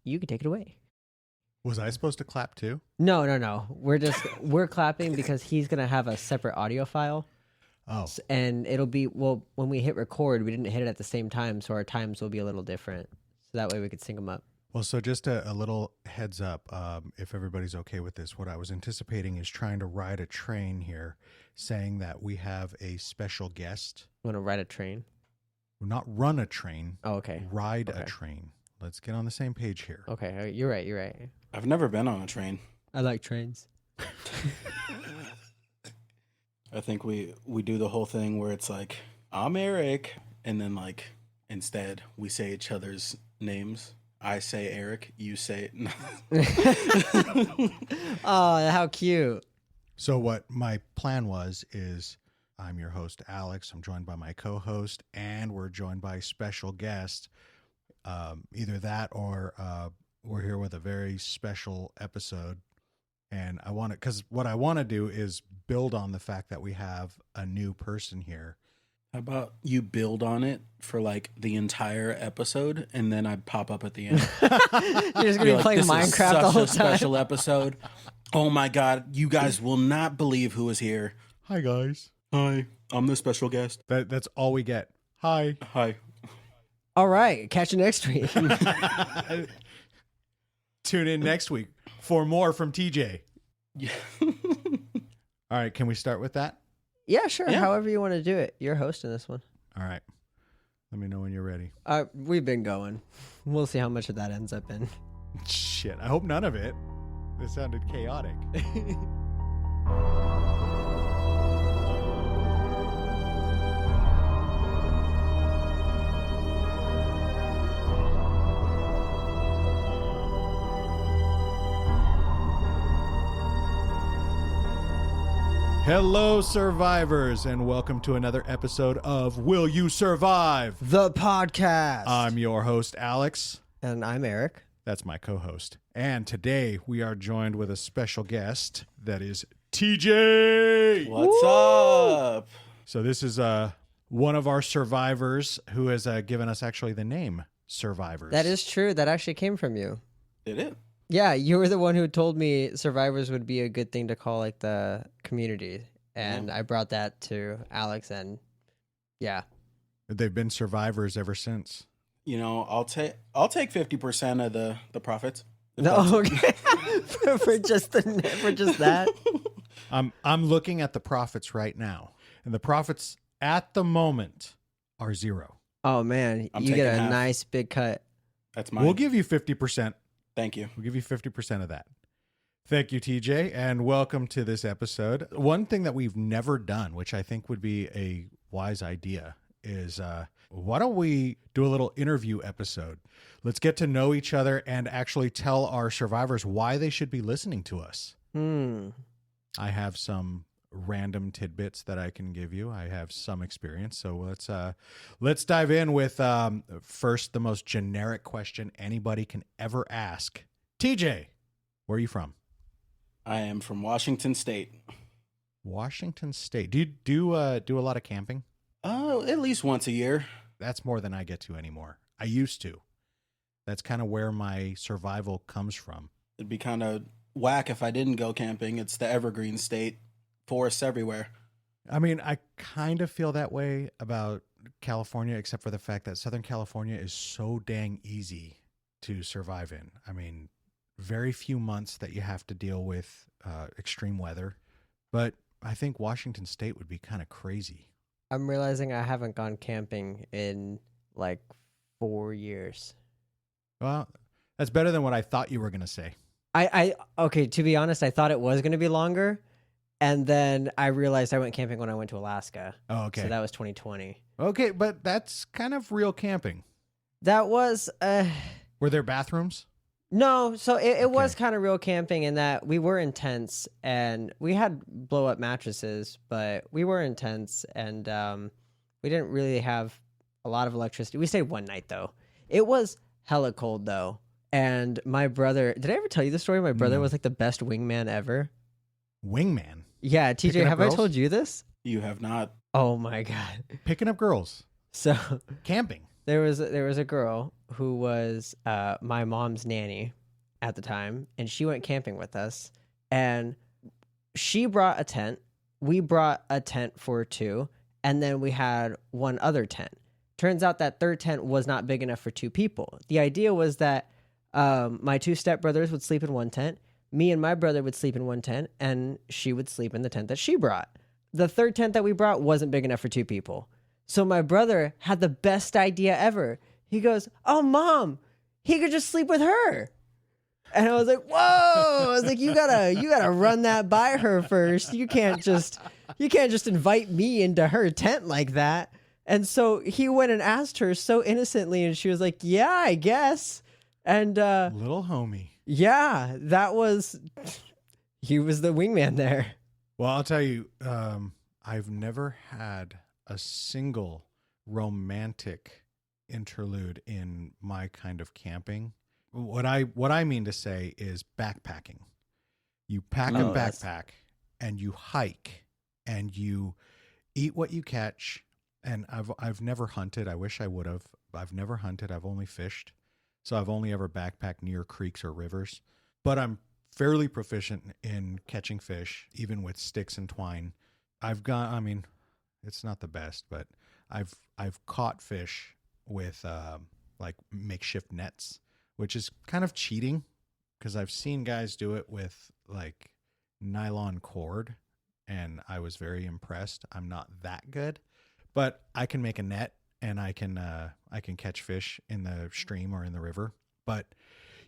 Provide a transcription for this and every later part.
you can take it away. Was I supposed to clap too? No. We're clapping because he's gonna have a separate audio file. Oh, And it'll be when we hit record, we didn't hit it at the same time, so our times will be a little different. So that way we could sync them up. well, so just a little heads up, if everybody's okay with this, what I was anticipating is trying to ride a train here, saying that we have a special guest. Want to ride a train? Not run a train. Oh, okay. Ride a train. Let's get on the same page here. Okay, you're right. I've never been on a train. I like trains. I think we do the whole thing where it's like, I'm Erik, and then like instead we say each other's names. I say Erik, you say Oh, how cute. So what my plan was is I'm your host, Alex. I'm joined by my co-host, and we're joined by special guest. Either that or we're here with a very special episode. And I want to, because what I want to do is build on the fact that we have a new person here. How about you build on it for like the entire episode, and then I pop up at the end. You're just gonna be playing Minecraft the whole such a time. special episode. Oh my god, you guys will not believe who is here. Hi, guys. Hi, I'm the special guest. That's all we get. Hi. Hi. All right, catch you next week. Tune in next week for more from TJ. Yeah. All right, can we start with that? Yeah, sure. Yeah. However you want to do it. You're hosting this one. All right. Let me know when you're ready. We've been going. We'll see how much of that ends up in. Shit, I hope none of it. This sounded chaotic. Hello, survivors, and welcome to another episode of Will You Survive? The podcast. I'm your host, Alex. And I'm Erik. That's my co-host. And today we are joined with a special guest that is TJ. What's up? So this is one of our survivors who has given us actually the name Survivors. That is true. That actually came from you. Did it? Yeah, you were the one who told me survivors would be a good thing to call like the community. And I brought that to Alex, and yeah. They've been survivors ever since. You know, I'll take 50% of the profits. No, okay. for just that. I'm looking at the profits right now, and the profits at the moment are 0. Oh man, I'm you get a taking half. nice big cut. That's mine. We'll give you 50%. Thank you. We'll give you 50% of that. Thank you, TJ, and welcome to this episode. One thing that we've never done, which I think would be a wise idea, is why don't we do a little interview episode? Let's get to know each other and actually tell our survivors why they should be listening to us. I have some random tidbits that I can give you. I have some experience. So let's dive in with first the most generic question anybody can ever ask. TJ, where are you from? I am from Washington State. Washington State. Do you do a lot of camping? At least once a year. That's more than I get to anymore. I used to. That's kind of where my survival comes from. It'd be kind of whack if I didn't go camping. It's the evergreen state. Forests everywhere. I mean, I kind of feel that way about California, except for the fact that Southern California is so dang easy to survive in. I mean, very few months that you have to deal with extreme weather. But I think Washington State would be kind of crazy. I'm realizing I haven't gone camping in like 4 years. Well, that's better than what I thought you were going to say. Okay, to be honest, I thought it was going to be longer. And then I realized I went camping when I went to Alaska. Oh, okay. So that was 2020. Okay, but that's kind of real camping. That was... Were there bathrooms? No, so it was Okay. kind of real camping in that we were in tents and we had blow-up mattresses, but we were in tents and we didn't really have a lot of electricity. We stayed one night, though. It was hella cold, though. And my brother... Did I ever tell you the story? My brother No. was like the best wingman ever. Wingman? Yeah, Picking TJ, up have girls? I told you this? You have not. Oh, my God. Picking up girls. So... Camping. There was a girl, who was my mom's nanny at the time, and she went camping with us. And she brought a tent. We brought a tent for two, and then we had one other tent. Turns out that third tent was not big enough for two people. The idea was that my two stepbrothers would sleep in one tent, me and my brother would sleep in one tent, and she would sleep in the tent that she brought. The third tent that we brought wasn't big enough for two people. So my brother had the best idea ever. He goes, "Oh, Mom, he could just sleep with her." And I was like, "Whoa!" I was like, "You gotta run that by her first. You can't just invite me into her tent like that." And so he went and asked her so innocently, and she was like, "Yeah, I guess." And Little homie. yeah, he was the wingman there. Well, I'll tell you, I've never had a single romantic interlude in my kind of camping. What I mean to say is backpacking. You pack a backpack and you hike and you eat what you catch. And I've never hunted. I wish I would have. I've never hunted. I've only fished. So I've only ever backpacked near creeks or rivers. But I'm fairly proficient in catching fish, even with sticks and twine. It's not the best, but I've caught fish with like makeshift nets, which is kind of cheating because I've seen guys do it with like nylon cord, and I was very impressed. I'm not that good, but I can make a net and I can catch fish in the stream or in the river. But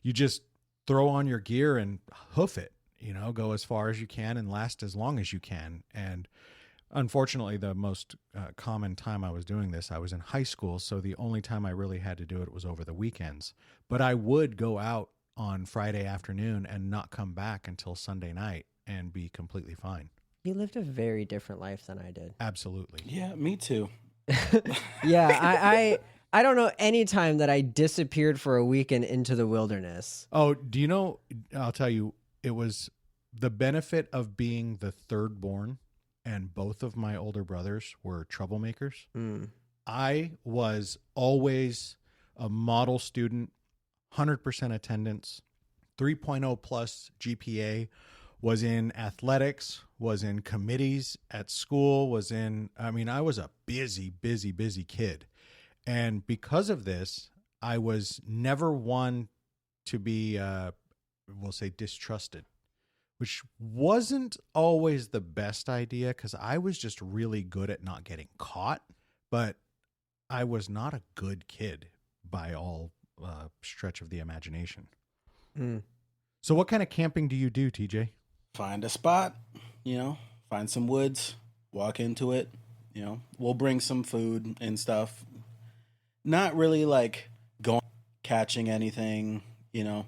you just throw on your gear and hoof it, go as far as you can and last as long as you can. And unfortunately, the most common time I was doing this, I was in high school, so the only time I really had to do it was over the weekends. But I would go out on Friday afternoon and not come back until Sunday night and be completely fine. You lived a very different life than I did. Absolutely. Yeah, me too. Yeah, I don't know any time that I disappeared for a weekend into the wilderness. Oh, do you know, I'll tell you, it was the benefit of being the third born, and both of my older brothers were troublemakers. I was always a model student, 100% attendance, 3.0 plus GPA, was in athletics, was in committees at school, I was a busy kid. And because of this, I was never one to be, we'll say, distrusted, which wasn't always the best idea because I was just really good at not getting caught, but I was not a good kid by all stretch of the imagination. So what kind of camping do you do, TJ? Find a spot, find some woods, walk into it, we'll bring some food and stuff. Not really like going catching anything, You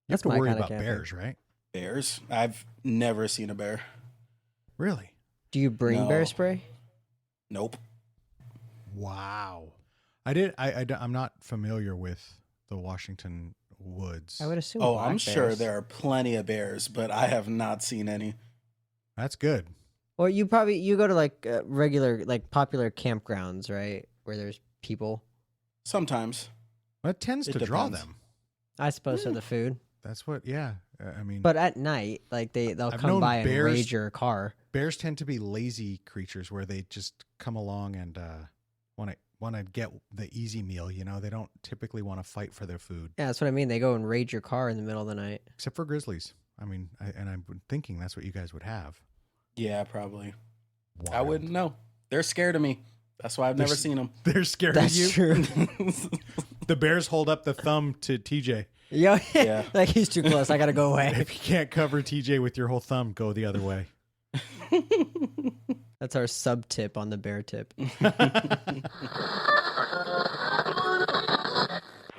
have to worry about bears, right? Bears? I've never seen a bear. Really? Do you bring bear spray? Nope. Wow. I'm not familiar with the Washington woods. I would assume. Oh, I'm sure there are plenty of bears, but I have not seen any. That's good. Or you go to like regular, like popular campgrounds, right? Where there's people. Sometimes. Well, it tends to draw them. I suppose so, the food. That's what, yeah. But at night, like they'll come by and raid your car. Bears tend to be lazy creatures where they just come along and want to get the easy meal. They don't typically want to fight for their food. Yeah, that's what I mean. They go and raid your car in the middle of the night. Except for grizzlies. I'm thinking that's what you guys would have. Yeah, probably. Wild. I wouldn't know. They're scared of me. That's why I've never seen them. They're scared of you? That's true. The bears hold up the thumb to TJ. Yeah. Like he's too close. I got to go away. If you can't cover TJ with your whole thumb, go the other way. That's our sub tip on the bear tip.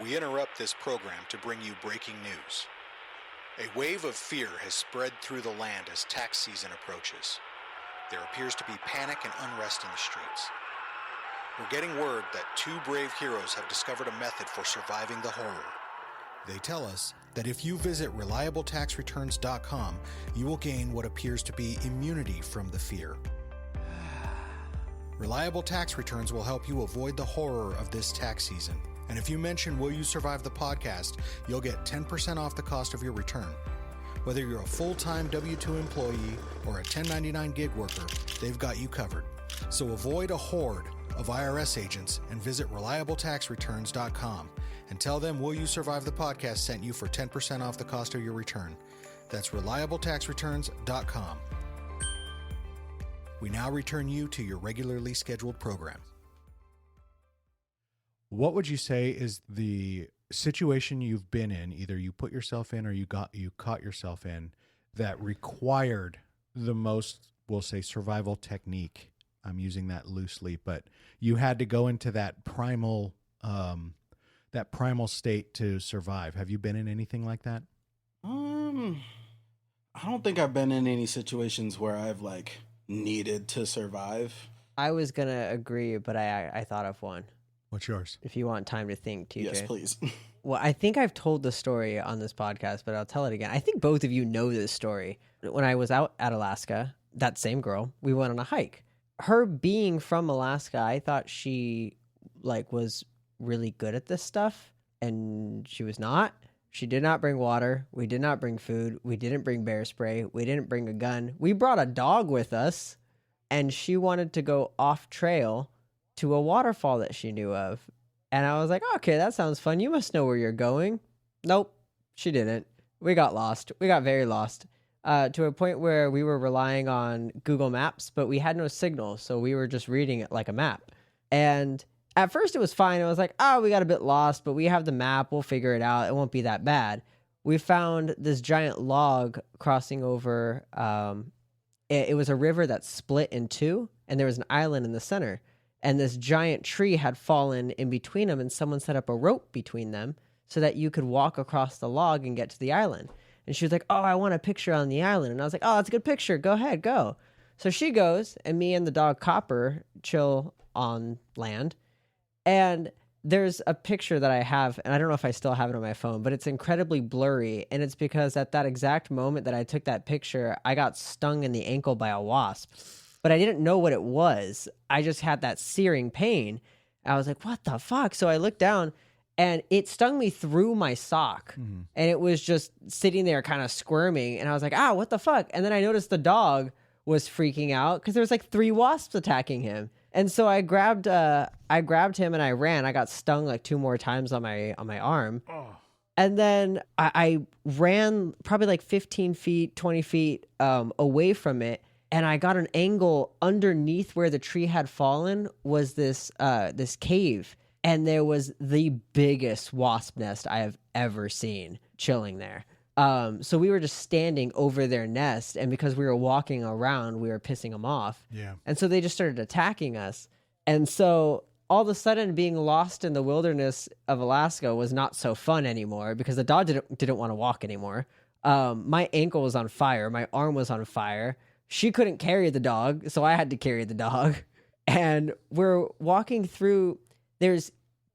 We interrupt this program to bring you breaking news. A wave of fear has spread through the land as tax season approaches. There appears to be panic and unrest in the streets. We're getting word that two brave heroes have discovered a method for surviving the horror. They tell us that if you visit reliabletaxreturns.com, you will gain what appears to be immunity from the fear. Reliable Tax Returns will help you avoid the horror of this tax season And if you mention Will You Survive the podcast, you'll get 10% off the cost of your return. Whether you're a full-time W-2 employee or a 1099 gig worker, they've got you covered. So avoid a horde of IRS agents and visit reliabletaxreturns.com and tell them Will You Survive the podcast sent you for 10% off the cost of your return. That's reliabletaxreturns.com. We now return you to your regularly scheduled program. What would you say is the situation you've been in, either you put yourself in or you caught yourself in, that required the most, we'll say, survival technique? I'm using that loosely, but you had to go into that primal state to survive. Have you been in anything like that? I don't think I've been in any situations where I've needed to survive. I was gonna agree, but I thought of one. What's yours? If you want time to think, TJ. Yes, please. Well, I think I've told the story on this podcast, but I'll tell it again. I think both of you know this story. When I was out at Alaska, that same girl, we went on a hike. Her being from Alaska, I thought she was really good at this stuff, and she was not. She did not bring water. We did not bring food. We didn't bring bear spray. We didn't bring a gun. We brought a dog with us, and she wanted to go off trail to a waterfall that she knew of. And I was like, okay, that sounds fun. You must know where you're going. Nope, she didn't. We got lost. We got very lost to a point where we were relying on Google Maps, but we had no signal. So we were just reading it like a map. And at first it was fine. It was like, oh, we got a bit lost, but we have the map. We'll figure it out. It won't be that bad. We found this giant log crossing over. It was a river that split in two, and there was an island in the center. And this giant tree had fallen in between them, and someone set up a rope between them so that you could walk across the log and get to the island. And she was like, oh, I want a picture on the island. And I was like, oh, that's a good picture. Go ahead, go. So she goes, and me and the dog Copper chill on land. And there's a picture that I have, and I don't know if I still have it on my phone, but it's incredibly blurry. And it's because at that exact moment that I took that picture, I got stung in the ankle by a wasp. But I didn't know what it was. I just had that searing pain. I was like, what the fuck? So I looked down, and it stung me through my sock. Mm-hmm. And it was just sitting there kind of squirming. And I was like, what the fuck? And then I noticed the dog was freaking out because there was 3 wasps attacking him. And so I grabbed him and I ran. I got stung 2 more times on my arm. Oh. And then I ran probably 15 feet, 20 feet away from it. And I got an angle underneath where the tree had fallen was this cave. And there was the biggest wasp nest I have ever seen chilling there. So we were just standing over their nest. And because we were walking around, we were pissing them off. Yeah. And so they just started attacking us. And so all of a sudden being lost in the wilderness of Alaska was not so fun anymore because the dog didn't want to walk anymore. My ankle was on fire. My arm was on fire. She couldn't carry the dog, so I had to carry the dog. And we're walking through, there's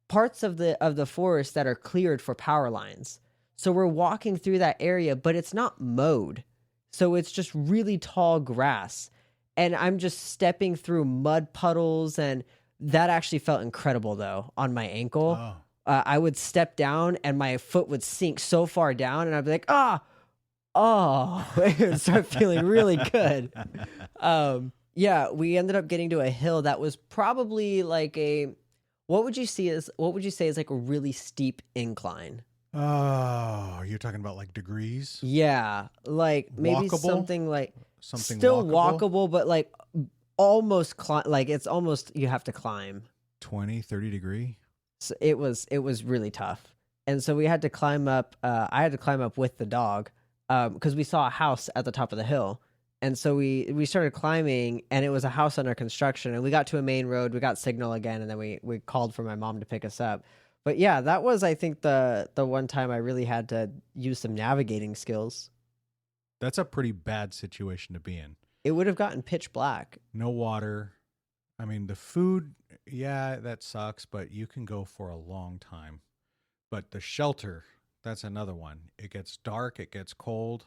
parts of the forest that are cleared for power lines. So we're walking through that area, but it's not mowed. So it's just really tall grass. And I'm just stepping through mud puddles, and that actually felt incredible though on my ankle. Oh. I would step down and my foot would sink so far down, and I'd be like, it would start feeling really good. Yeah, we ended up getting to a hill that was probably what would you say is a really steep incline? Oh, you're talking about degrees? Yeah, maybe walkable? something still walkable, but almost it's almost you have to climb 20, 30 degree. So it was really tough. And so we had to climb up. I had to climb up with the dog. Because we saw a house at the top of the hill. And so we started climbing, and it was a house under construction, and we got to a main road, we got signal again, and then we called for my mom to pick us up. But yeah, that was, I think, the one time I really had to use some navigating skills. That's a pretty bad situation to be in. It would have gotten pitch black. No water. I mean, the food, yeah, that sucks, but you can go for a long time. But the shelter, that's another one. It gets dark. It gets cold.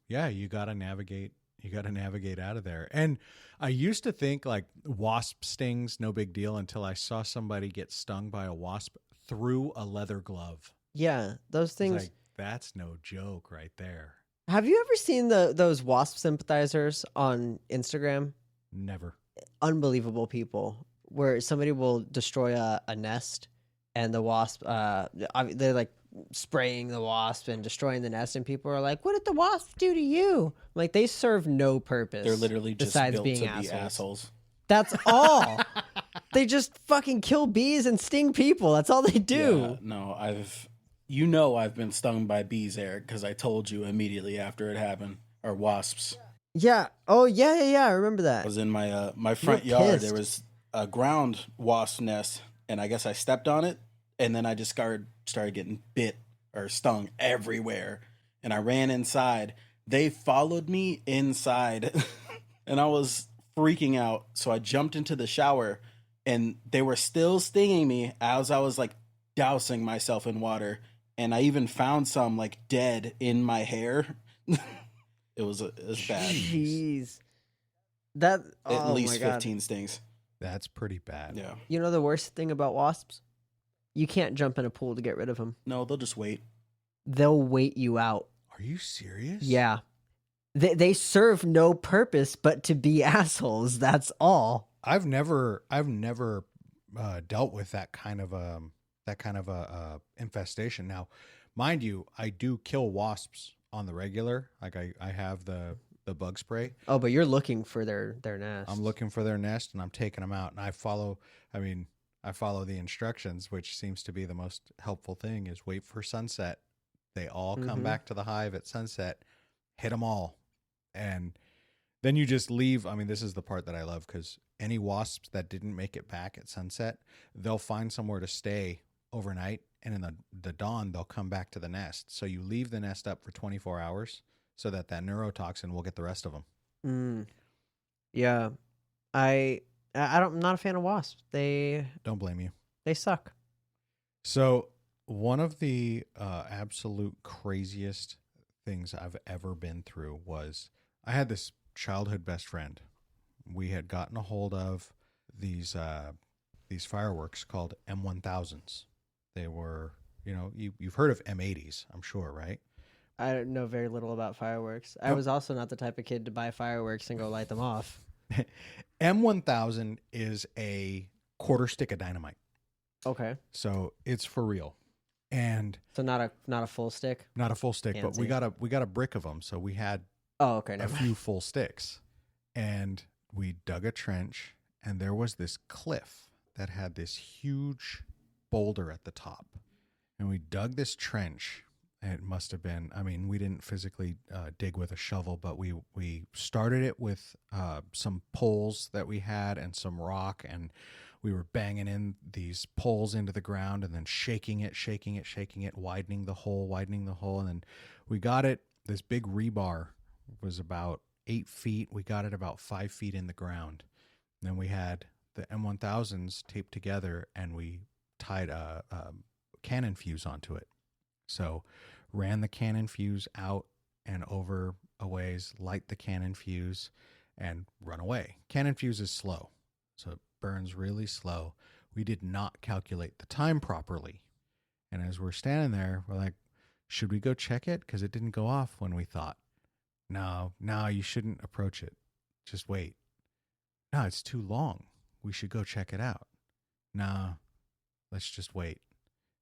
Yeah, you got to navigate You got to navigate out of there. And I used to think like wasp stings, no big deal, until I saw somebody get stung by a wasp through a leather glove. Yeah, those It's things. like, that's no joke right there. Have you ever seen those wasp sympathizers on Instagram? Never. Unbelievable people, where somebody will destroy a nest, and the wasp, they're like spraying the wasp and destroying the nest, and people are like, "What did the wasp do to you?" Like, they serve no purpose. They're literally just besides built being to assholes. be assholes. That's all. They just fucking kill bees and sting people. That's all they do. Yeah, no, I've been stung by bees, Eric, because I told you immediately after it happened. Or wasps. Yeah. Oh, yeah. I remember I that. was in my my front yard. pissed. There was a ground wasp nest, and I guess I stepped on it, and then I just started getting bit or stung everywhere. And I ran inside. They followed me inside, and I was freaking out. So I jumped into the shower, and they were still stinging me as I was like dousing myself in water. And I even found some like dead in my hair. It was bad. Jeez. That At least my God. 15 stings. That's pretty bad. Yeah. You know the worst thing about wasps? You can't jump in a pool to get rid of them. No, they'll just wait. They'll wait you out. Are you serious? Yeah. They serve no purpose but to be assholes. That's all. I've never dealt with that kind of a infestation. Now, mind you, I do kill wasps on the regular. Like I have the bug spray. Oh, but you're looking for their nest. I'm looking for their nest and I'm taking them out. And I follow the instructions, which seems to be the most helpful thing, is wait for sunset. They all come back to the hive at sunset, hit them all. And then you just leave. I mean, this is the part that I love, because any wasps that didn't make it back at sunset, they'll find somewhere to stay overnight. And in the dawn, they'll come back to the nest. So you leave the nest up for 24 hours so that neurotoxin will get the rest of them. Yeah. I'm not a fan of wasps. They Don't blame you. suck. So one of the absolute craziest things I've ever been through was I had this childhood best friend. We had gotten a hold of these fireworks called M1000s. They were, you've heard of M80s, I'm sure, right? I don't know very little about fireworks. I was also not the type of kid to buy fireworks and go light them off. M1000 is a quarter stick of dynamite. Okay. So it's for real. And So not a full stick? not a full stick, but we Fancy. got a brick of them. So we had Oh, okay. a Never few full sticks, and we dug a trench, and there was this cliff that had this huge boulder at the top, and we dug this trench. It must have been, I mean, we didn't physically dig with a shovel, but we started it with some poles that we had and some rock, and we were banging in these poles into the ground and then shaking it, widening the hole, and then we got it. This big rebar was about 8 feet. We got it about 5 feet in the ground. And then we had the M1000s taped together, and we tied a cannon fuse onto it. So ran the cannon fuse out and over a ways, light the cannon fuse, and run away. Cannon fuse is slow, so it burns really slow. We did not calculate the time properly. And as we're standing there, we're like, should we go check it? Because it didn't go off when we thought. No, you shouldn't approach it. Just wait. No, it's too long. We should go check it out. No, let's just wait.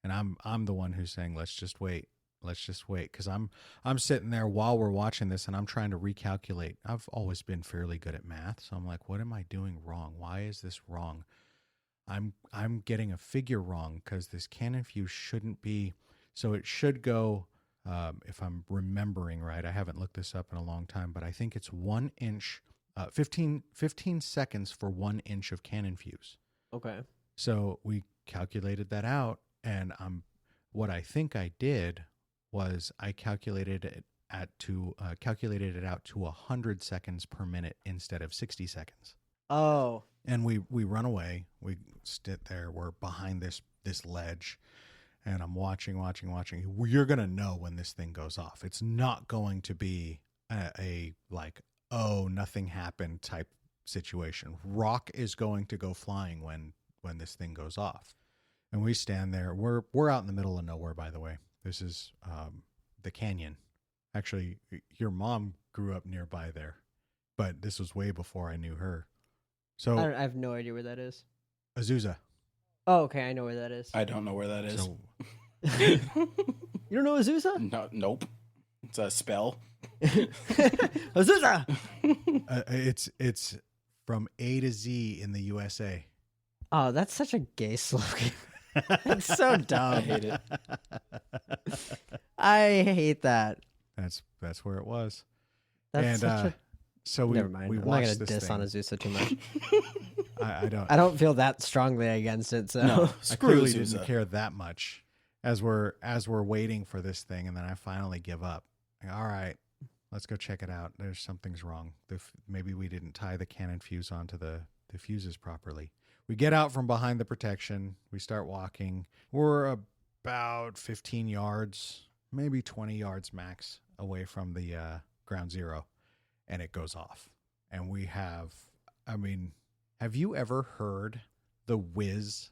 And I'm the one who's saying, let's just wait, because I'm sitting there while we're watching this, and I'm trying to recalculate. I've always been fairly good at math, so I'm like, what am I doing wrong? Why is this wrong? I'm getting a figure wrong, because this cannon fuse shouldn't be. So it should go, if I'm remembering right. I haven't looked this up in a long time, but I think it's 1 inch, 15 seconds for 1 inch of cannon fuse. Okay. So we calculated that out. And what I think I did was I calculated it out to 100 seconds per minute instead of 60 seconds. Oh. And we run away. We sit there. We're behind this ledge, and I'm watching. You're gonna know when this thing goes off. It's not going to be a oh, nothing happened type situation. Rock is going to go flying when this thing goes off. And we stand there. We're out in the middle of nowhere, by the way. This is the canyon. Actually, your mom grew up nearby there, but this was way before I knew her. So I have no idea where that is. Azusa. Oh, okay, I know where that is. I don't know where that is. So You don't know Azusa? No, nope. It's a spell. Azusa! it's from A to Z in the USA. Oh, that's such a gay slogan. That's so I dumb. hate it. I hate that. That's where it was. That's And such a... so we Never mind. we I'm not watched going to this diss thing. on Azusa too much. I I don't feel that strongly against it, so... No, I screw clearly Azusa. didn't care that much as we're waiting for this thing, and then I finally give up. Like, all right, let's go check it out. There's something's wrong. Maybe we didn't tie the cannon fuse onto the fuses properly. We get out from behind the protection. We start walking. We're about 15 yards, maybe 20 yards max away from the ground zero, and it goes off. And we have you ever heard the whiz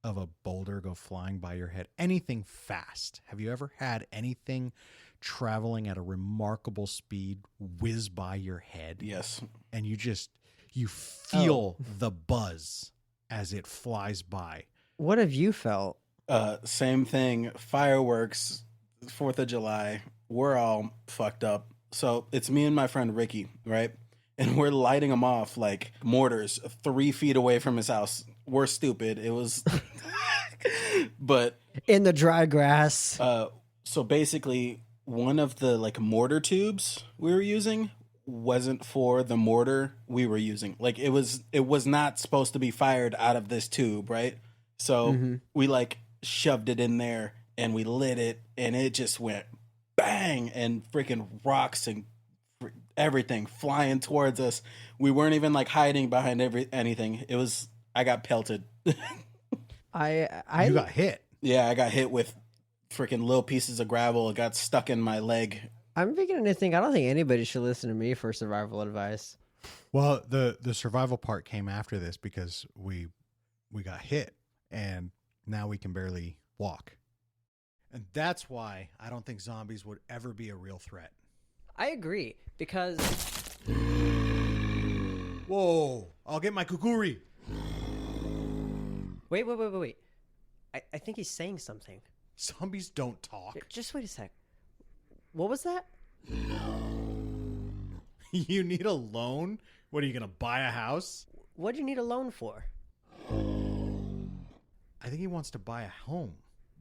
of a boulder go flying by your head? Anything fast. Have you ever had anything traveling at a remarkable speed whiz by your head? Yes. And you feel the buzz as it flies by. What have you felt? Same thing. Fireworks, 4th of July. We're all fucked up. So it's me and my friend Ricky, right? And we're lighting them off like mortars 3 feet away from his house. We're stupid. It was, but In the dry grass. so basically, one of the like mortar tubes we were using wasn't for the mortar we were using. Like it was not supposed to be fired out of this tube, right? So we like shoved it in there and we lit it, and it just went bang, and freaking rocks and everything flying towards us. We weren't even like hiding behind anything. It was, I got pelted. You got hit. Yeah, I got hit with freaking little pieces of gravel. It got stuck in my leg. I'm beginning to think I don't think anybody should listen to me for survival advice. Well, the survival part came after this because we got hit, and now we can barely walk. And that's why I don't think zombies would ever be a real threat. I agree, because... Whoa, I'll get my kukuri. Wait. I think he's saying something. Zombies don't talk. Just wait a sec. What was that? You need a loan? What, are you going to buy a house? What do you need a loan for? I think he wants to buy a home.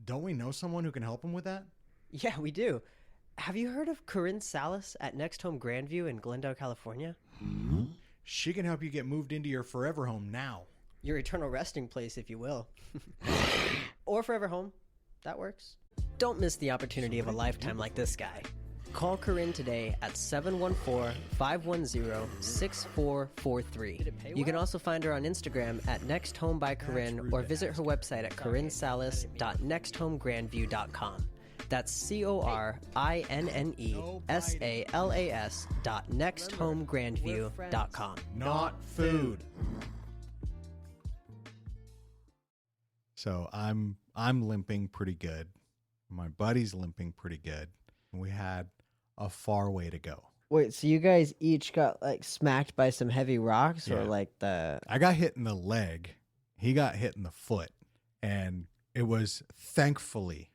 Don't we know someone who can help him with that? Yeah, we do. Have you heard of Corinne Salas at Next Home Grandview in Glendale, California? She can help you get moved into your forever home now. Your eternal resting place, if you will. Or forever home. That works. Don't miss the opportunity of a lifetime like this guy. Call Corinne today at 714-510-6443. You can also find her on Instagram at Next Home by Corinne, or visit her website at corinnesalas.nexthomegrandview.com. That's CORINNESALAS.nexthomegrandview.com. Not food. So I'm limping pretty good. My buddy's limping pretty good. We had a far way to go. Wait, so you guys each got like smacked by some heavy rocks, or Yeah. like the... I got hit in the leg. He got hit in the foot. And thankfully,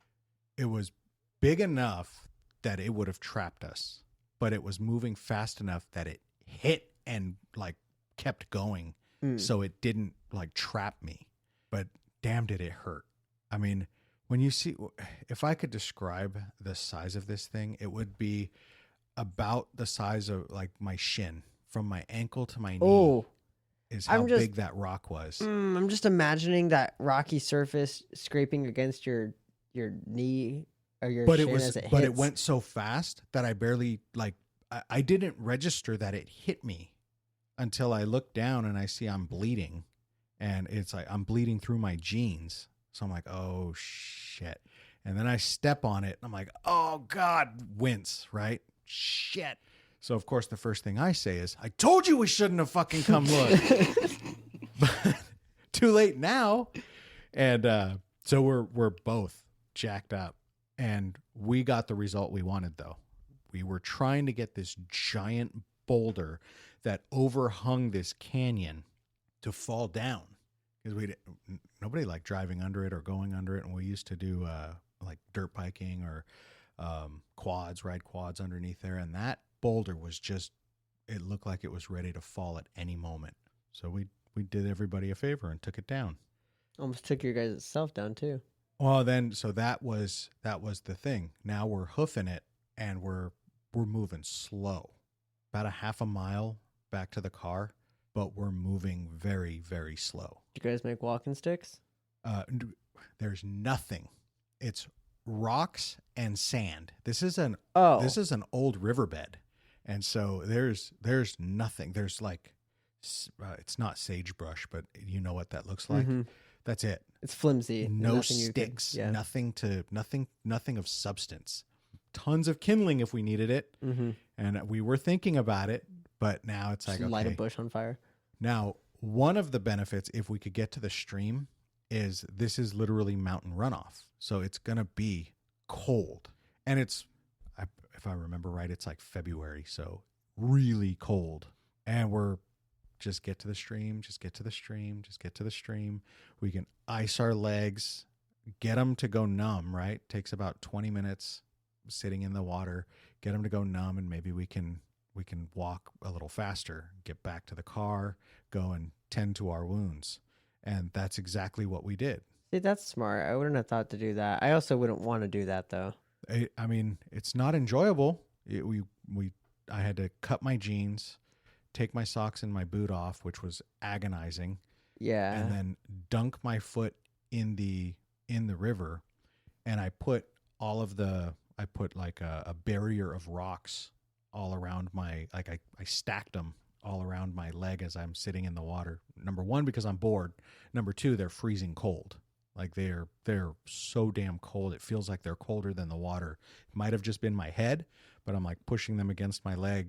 it was big enough that it would have trapped us. But it was moving fast enough that it hit and like kept going. So it didn't like trap me. But damn, did it hurt. I mean, when you see, if I could describe the size of this thing, it would be about the size of like my shin, from my ankle to my knee. Oh, is how I'm just- big that rock was. I'm just imagining that rocky surface scraping against your knee or your But shin it was, as it but it hits. went so fast that I barely I didn't register that it hit me until I looked down and I see I'm bleeding, and it's like I'm bleeding through my jeans. So I'm like, oh shit. And then I step on it and I'm like, oh God, wince, right? Shit. So of course the first thing I say is, I told you we shouldn't have fucking come look. But too late now. And so we're both jacked up, and we got the result we wanted though. We were trying to get this giant boulder that overhung this canyon to fall down, because nobody liked driving under it or going under it. And we used to do like dirt biking or ride quads underneath there. And that boulder was it looked like it was ready to fall at any moment. So we did everybody a favor and took it down. Almost took your guys' self down too. Well, then, so that was the thing. Now we're hoofing it, and we're moving slow, about a half a mile back to the car, but we're moving very, very slow. Did you guys make walking sticks? There's nothing. It's rocks and sand. This is an old riverbed, and so there's nothing. There's like it's not sagebrush, but you know what that looks like. Mm-hmm. That's it. It's flimsy. No sticks. Nothing of substance. Tons of kindling if we needed it, and we were thinking about it, but now it's like, light a bush on fire. Now, one of the benefits, if we could get to the stream, is this is literally mountain runoff, so it's gonna be cold, and if I remember right, it's like February, so really cold, and we're just get to the stream, just get to the stream, just get to the stream. We can ice our legs, get them to go numb, right? Takes about 20 minutes sitting in the water, get them to go numb, and maybe we can walk a little faster, get back to the car, go and tend to our wounds. And that's exactly what we did. See, that's smart. I wouldn't have thought to do that. I also wouldn't want to do that though. I mean, it's not enjoyable. I had to cut my jeans, take my socks and my boot off, which was agonizing. Yeah. And then dunk my foot in the river, and I put like a barrier of rocks all around I stacked them all around my leg as I'm sitting in the water. Number one, because I'm bored. Number two, they're freezing cold. Like they're so damn cold. It feels like they're colder than the water. It might have just been my head, but I'm like pushing them against my leg,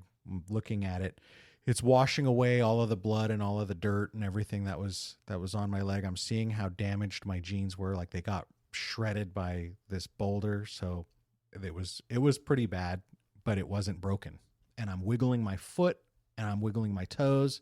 looking at it. It's washing away all of the blood and all of the dirt and everything that was on my leg. I'm seeing how damaged my jeans were. Like they got shredded by this boulder. So it was pretty bad, but it wasn't broken. And I'm wiggling my foot and I'm wiggling my toes.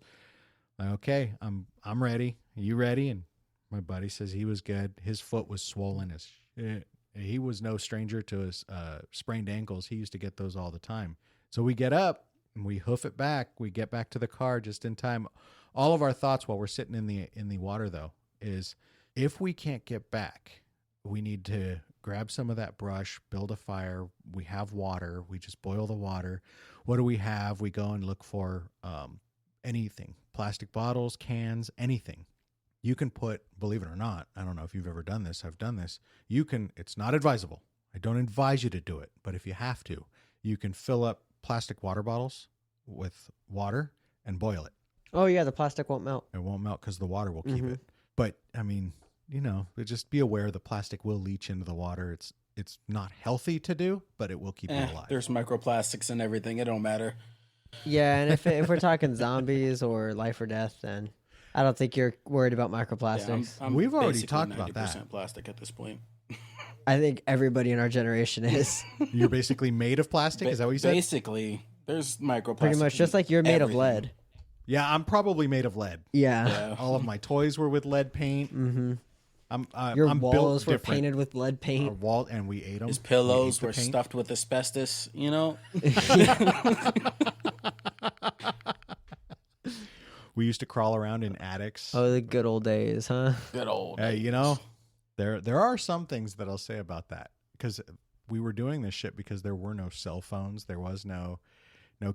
Like, okay, I'm ready. Are you ready? And my buddy says he was good. His foot was swollen as shit. He was no stranger to his sprained ankles. He used to get those all the time. So we get up and we hoof it back. We get back to the car just in time. All of our thoughts while we're sitting in the water, though, is if we can't get back, we need to grab some of that brush, build a fire. We have water. We just boil the water. What do we have? We go and look for anything, plastic bottles, cans, anything. You can put, believe it or not, I don't know if you've ever done this. I've done this. It's not advisable. I don't advise you to do it. But if you have to, you can fill up plastic water bottles with water and boil it. Oh yeah, the plastic won't melt. It won't melt because the water will keep it. But I mean, just be aware the plastic will leach into the water. It's not healthy to do, but it will keep you alive. There's microplastics and everything. It don't matter. Yeah, and if we're talking zombies or life or death, then I don't think you're worried about microplastics. Yeah, I'm We've already basically talked about that. 90% plastic at this point. I think everybody in our generation is. You're basically made of plastic? Is that what you said? Basically, there's microplastics. Pretty much, just like you're made of everything. lead. Yeah, I'm probably made of lead. Yeah. All of my toys were with lead paint. Mm-hmm. Your I'm built walls were different. painted with lead Our paint. wall, and we ate them. His pillows were stuffed with asbestos, We used to crawl around in attics. Oh, the good old days, huh? Good old. Hey, there are some things that I'll say about that, because we were doing this shit because there were no cell phones. There was no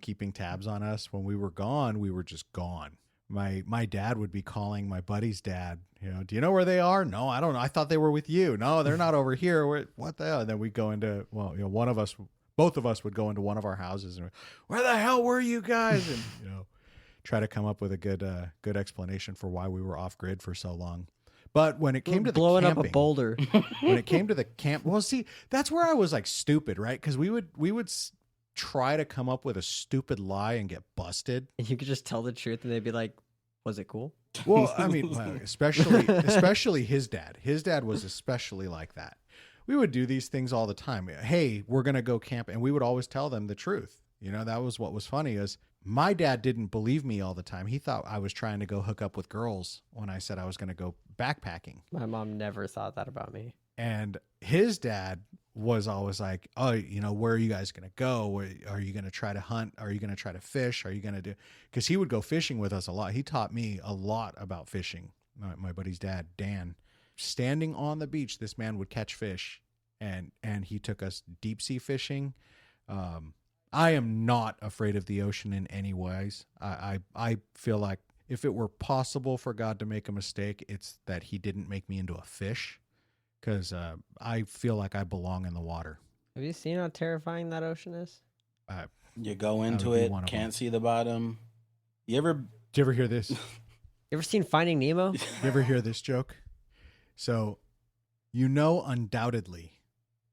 keeping tabs on us. When we were gone, we were just gone. My dad would be calling my buddy's dad. Do you know where they are? No, I don't know. I thought they were with you. No, they're not over here. What the hell? And then we go into, both of us would go into one of our houses and, where the hell were you guys? And try to come up with a good explanation for why we were off grid for so long. But when it came to the blowing camping, up a boulder, when it came to the camp, well, see, that's where I was like stupid, right? Because we would try to come up with a stupid lie and get busted. And you could just tell the truth and they'd be like, was it cool? Well, I mean, especially his dad. His dad was especially like that. We would do these things all the time. Hey, we're going to go camp. And we would always tell them the truth. You know, that was what was funny is my dad didn't believe me all the time. He thought I was trying to go hook up with girls when I said I was going to go backpacking. My mom never thought that about me. And his dad was always like, oh, you know, where are you guys going to go? Are you going to try to hunt? Are you going to try to fish? Are you going to do? Because he would go fishing with us a lot. He taught me a lot about fishing. My buddy's dad, Dan, standing on the beach, this man would catch fish, and he took us deep sea fishing. I am not afraid of the ocean in any ways. I feel like if it were possible for God to make a mistake, it's that he didn't make me into a fish. Because I feel like I belong in the water. Have you seen how terrifying that ocean is? You go into it, can't see the bottom. Did you ever hear this? You ever seen Finding Nemo? You ever hear this joke? So, you know undoubtedly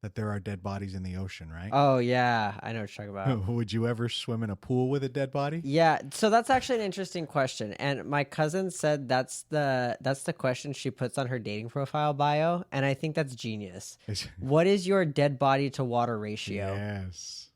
that there are dead bodies in the ocean, right? Oh, yeah. I know what you're talking about. Would you ever swim in a pool with a dead body? Yeah. So that's actually an interesting question. And my cousin said that's the question she puts on her dating profile bio. And I think that's genius. What is your dead body to water ratio? Yes.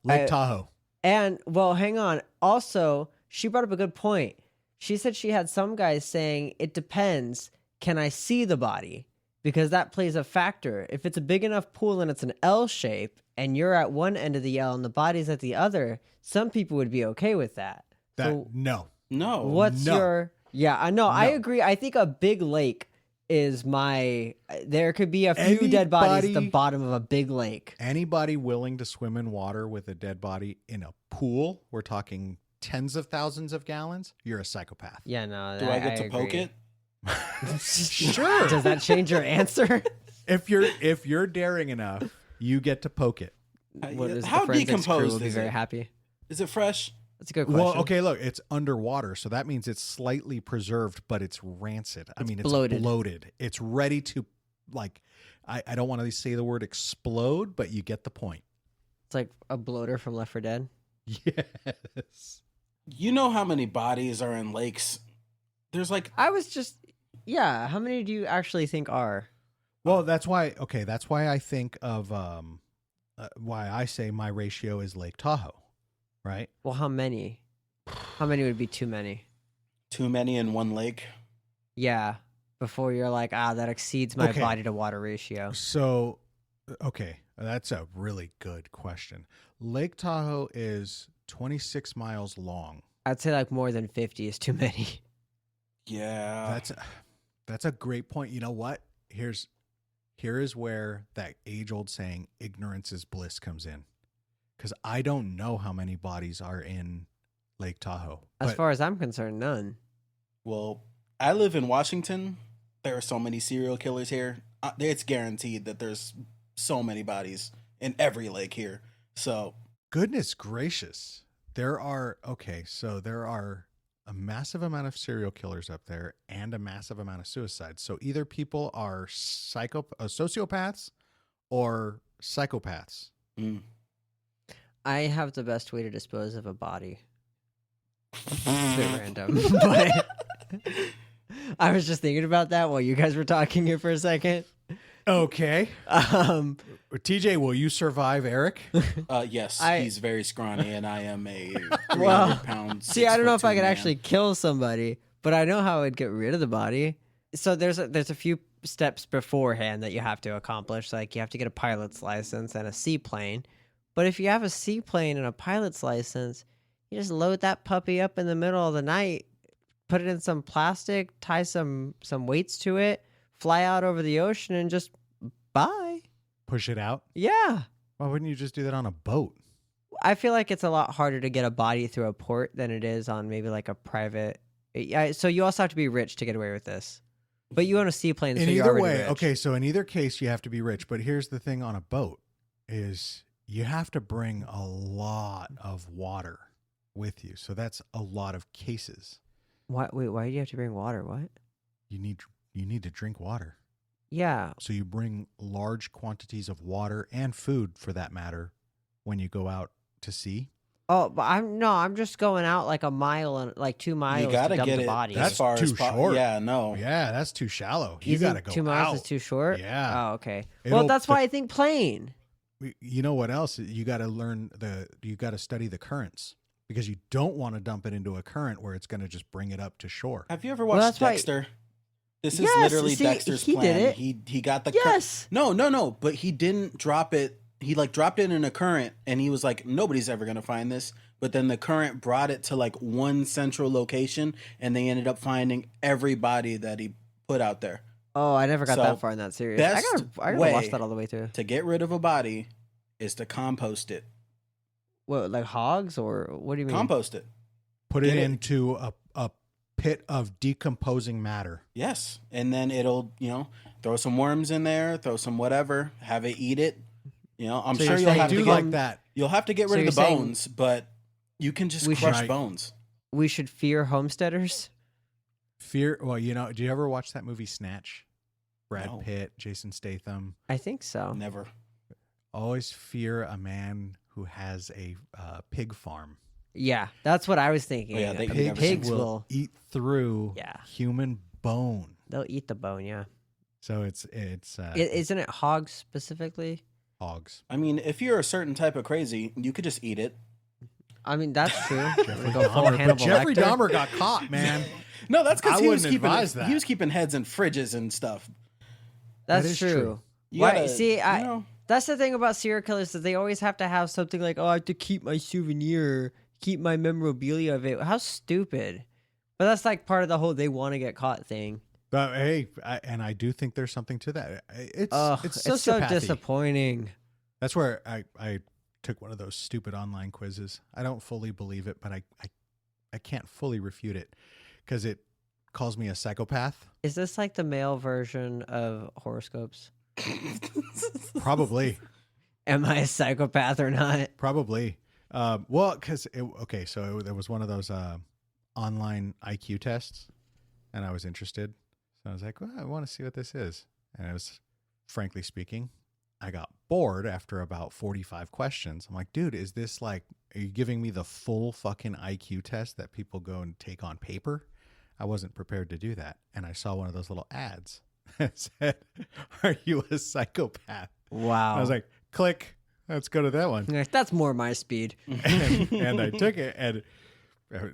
Lake Tahoe. And, well, hang on. Also, she brought up a good point. She said she had some guys saying, it depends. Can I see the body? Because that plays a factor. If it's a big enough pool and it's an L shape and you're at one end of the L and the body's at the other, some people would be okay with that. No. Yeah, I know. No. I agree. I think a big lake is there could be a few dead bodies at the bottom of a big lake. Anybody willing to swim in water with a dead body in a pool, we're talking tens of thousands of gallons, you're a psychopath. Yeah, no. Do I get to poke it? Sure. Does that change your answer? If you're daring enough, you get to poke it. How decomposed will be very happy. Is it fresh? That's a good question. Well, okay, look, it's underwater, so that means it's slightly preserved, but it's rancid. It's bloated. It's ready to, like, I don't want to say the word explode, but you get the point. It's like a bloater from Left 4 Dead. Yes. You know how many bodies are in lakes? There's like... Yeah, how many do you actually think are? Well, that's why I think of why I say my ratio is Lake Tahoe, right? Well, how many? How many would be too many? Too many in one lake? Yeah, before you're like, that exceeds my body to water ratio. So, okay, that's a really good question. Lake Tahoe is 26 miles long. I'd say like more than 50 is too many. Yeah. That's a great point. You know what? Here is where that age-old saying, ignorance is bliss, comes in. Because I don't know how many bodies are in Lake Tahoe. As far as I'm concerned, none. Well, I live in Washington. There are so many serial killers here. It's guaranteed that there's so many bodies in every lake here. So, goodness gracious. There are a massive amount of serial killers up there and a massive amount of suicides. So either people are sociopaths or psychopaths. Mm. I have the best way to dispose of a body. It's a bit random, but I was just thinking about that while you guys were talking here for a second. Okay. TJ, will you survive Erik? Yes, he's very scrawny, and I am a 300-pound. See, I don't know if I could actually kill somebody, but I know how I'd get rid of the body. So there's a few steps beforehand that you have to accomplish. Like you have to get a pilot's license and a seaplane. But if you have a seaplane and a pilot's license, you just load that puppy up in the middle of the night, put it in some plastic, tie some weights to it, fly out over the ocean, and just bye. Push it out? Yeah. Why wouldn't you just do that on a boat? I feel like it's a lot harder to get a body through a port than it is on maybe like a private. So you also have to be rich to get away with this. But you own a seaplane, so you're already rich. Okay, so in either case, you have to be rich. But here's the thing on a boat is you have to bring a lot of water with you. So that's a lot of cases. Why? Wait, why do you have to bring water? What? You need to drink water. Yeah. So you bring large quantities of water and food, for that matter, when you go out to see. Oh, but I'm just going out like a mile and like 2 miles You gotta to dump get the it body. That's as far too as short. Yeah, no. Yeah, that's too shallow. You You got to think go 2 miles out. is too short? Yeah. Oh, okay. It'll- Well, that's why I think plane. You know what else? You got to you got to study the currents, because you don't want to dump it into a current where it's going to just bring it up to shore. Have you ever Well, watched that's why- Dexter? This is Yes, literally see, Dexter's he plan. did it. He got the Yes. No, but he didn't drop it. He like dropped it in a current, and he was like, nobody's ever gonna find this. But then the current brought it to like one central location, and they ended up finding every body that he put out there. Oh, I never got So, that far in that series. I gotta way- watch that all the way through. To get rid of a body is to compost it. What, like hogs or what do you mean? Compost it. Put it Get it. into a pit of decomposing matter. Yes, and then it'll throw some worms in there, throw some whatever, have it eat it. I'm So sure you're you'll saying have do to like get, that. you'll have to get So rid of the you're saying bones, but you can just we should- crush Right. bones. We should fear homesteaders. Fear. Well, do you ever watch that movie Snatch? Brad No. Pitt, Jason Statham. I think so. Never. Always fear a man who has a pig farm. Yeah, that's what I was thinking. Oh, yeah, they- Pigs, never pigs will will. eat through Yeah. human bone. They'll eat the bone. Yeah. So it's Isn't it hogs specifically? hogs. I mean, if you're a certain type of crazy, you could just eat it. I mean, that's true. Jeffrey Go full Dahmer, but Hannibal Jeffrey Lecter. Dahmer got caught, man. No, that's because I he was wouldn't keeping advise that. he was keeping heads in fridges and stuff. That's That is true. true. You Why? gotta, See, you know, that's the thing about serial killers is they always have to have something like, oh, I have to keep my souvenir, keep my memorabilia of it. How stupid! But that's like part of the whole they want to get caught thing. But hey, I do think there's something to that. It's Ugh, it's it's so sociopathy. disappointing. That's where I took one of those stupid online quizzes. I don't fully believe it, but I can't fully refute it because it calls me a psychopath. Is this like the male version of horoscopes? Probably. Am I a psychopath or not? Probably. Well, because there was one of those online IQ tests, and I was interested, so I was like, well, I want to see what this is, and it was, frankly speaking, I got bored after about 45 questions. I'm like, dude, is this like, are you giving me the full fucking IQ test that people go and take on paper? I wasn't prepared to do that, and I saw one of those little ads that said, "Are you a psychopath?" Wow. I was like, click. Let's go to that one. That's more my speed. and I took it, and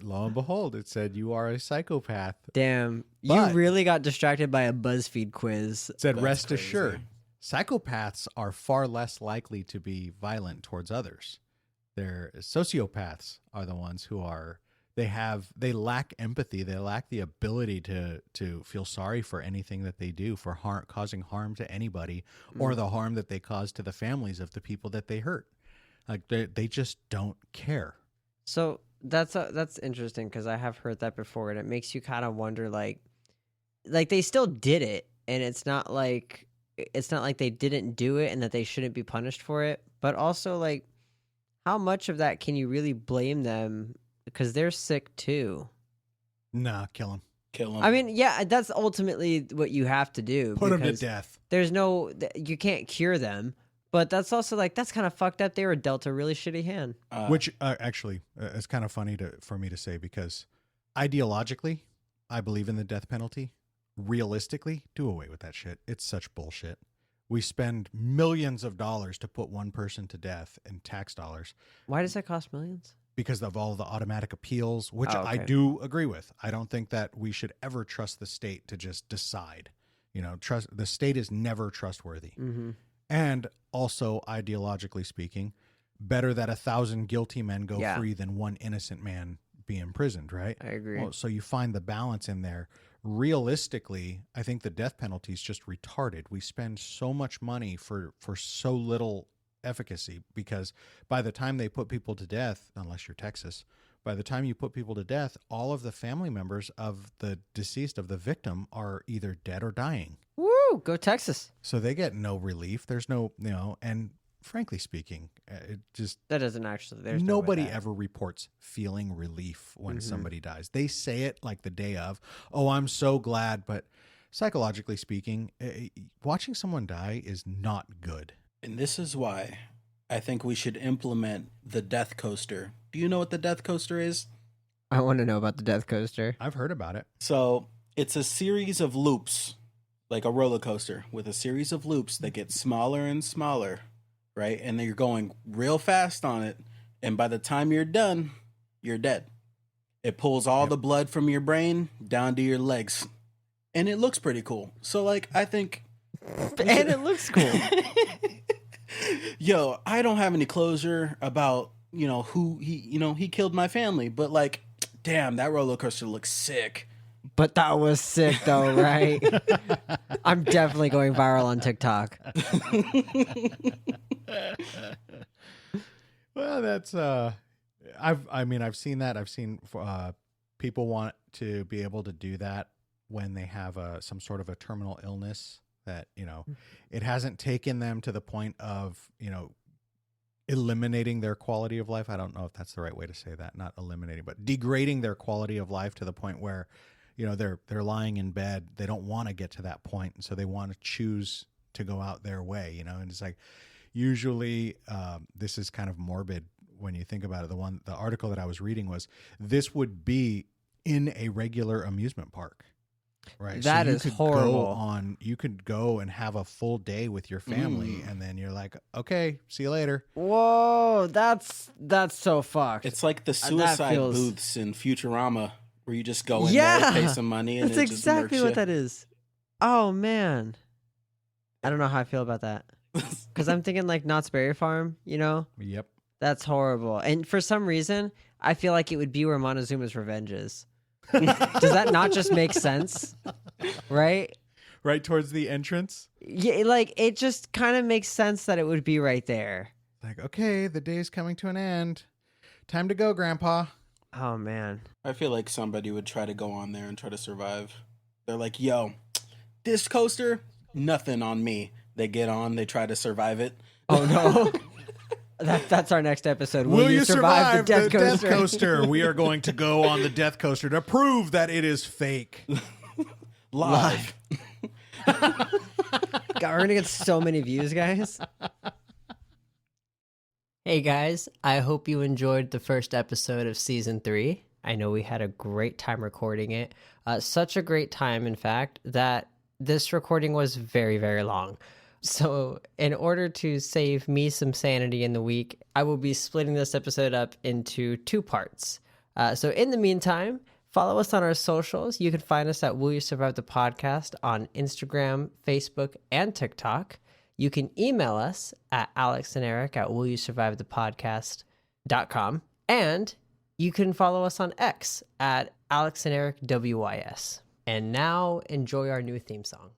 lo and behold, it said, "You are a psychopath." Damn, But- you really got distracted by a BuzzFeed quiz. It said, That's "Rest crazy. assured, psychopaths are far less likely to be violent towards others. Their sociopaths are the ones who are they lack empathy. They lack the ability to feel sorry for anything that they do, for causing harm to anybody, or the harm that they cause to the families of the people that they hurt. Like they just don't care." So that's interesting because I have heard that before, and it makes you kind of wonder, like they still did it, and it's not like they didn't do it and that they shouldn't be punished for it, but also like how much of that can you really blame them because they're sick too? Nah, kill him. Kill him. I mean, yeah, that's ultimately what you have to do. Put him to because death. There's you can't cure them, but that's also like that's kind of fucked up. They were dealt a really shitty hand. Which actually is kind of funny for me to say, because ideologically, I believe in the death penalty. Realistically, do away with that shit. It's such bullshit. We spend millions of dollars to put one person to death in tax dollars Why does that cost millions? because of all the automatic appeals, which Oh, I okay. do agree with. I don't think that we should ever trust the state to just decide. The state is never trustworthy. Mm-hmm. And also, ideologically speaking, better that 1,000 guilty men go Yeah. free than one innocent man be imprisoned, right? I agree. Well, so you find the balance in there. Realistically, I think the death penalty is just retarded. We spend so much money for so little efficacy, because by the time they put people to death, unless you're Texas, by the time you put people to death, all of the family members of the deceased, of the victim, are either dead or dying. Woo! Go Texas. So they get no relief. There's no, and frankly speaking, it just, That doesn't actually. There's no way nobody that- ever reports feeling relief when Mhm. somebody dies. They say it like the day of, "Oh, I'm so glad." But psychologically speaking, watching someone die is not good. And this is why I think we should implement the death coaster. Do you know what the death coaster is? I want to know about the death coaster. I've heard about it. So it's a series of loops, like a roller coaster with a series of loops that get smaller and smaller, right? And then you're going real fast on it. And by the time you're done, you're dead. It pulls all the blood from your brain down to your legs. And it looks pretty cool. So, like, I think... And it looks cool. Yo, I don't have any closure about, who he killed my family. But, like, damn, that roller coaster looks sick. But that was sick, though, right? I'm definitely going viral on TikTok. Well, that's I've seen that. I've seen people want to be able to do that when they have some sort of a terminal illness that, it hasn't taken them to the point of, eliminating their quality of life. I don't know if that's the right way to say that, not eliminating, but degrading their quality of life to the point where, they're lying in bed. They don't want to get to that point. And so they want to choose to go out their way, and it's like, usually this is kind of morbid when you think about it. The article that I was reading was this would be in a regular amusement park, right? That is horrible. You could go and have a full day with your family, and then you're like, okay, see you later. Whoa, that's so fucked. It's like the suicide booths in Futurama where you just go in Yeah, there, pay some money, and that's it just exactly murks what you. that is. Oh man, I don't know how I feel about that because I'm thinking like Knott's Berry Farm. Yep. That's horrible. And for some reason, I feel like it would be where Montezuma's revenge is. Does that not just make sense? Right? Right towards the entrance. Yeah, like it just kind of makes sense that it would be right there. Like, okay, the day's coming to an end. Time to go, Grandpa. Oh man. I feel like somebody would try to go on there and try to survive. They're like, yo, this coaster, nothing on me. They get on, they try to survive it. Oh no. That's our next episode. Will you survive the death coaster? We are going to go on the death coaster to prove that it is fake. Live. God, we're gonna get so many views, guys. Hey guys, I hope you enjoyed the first episode of season 3. I know we had a great time recording it. Such a great time, in fact, that this recording was very, very long. So in order to save me some sanity in the week, I will be splitting this episode up into 2 parts. So in the meantime, follow us on our socials. You can find us at Will You Survive the Podcast on Instagram, Facebook, and TikTok. You can email us at Alex and Erik at willyousurvivethepodcast.com. And you can follow us on X at Alex and Erik WYS. And now enjoy our new theme song.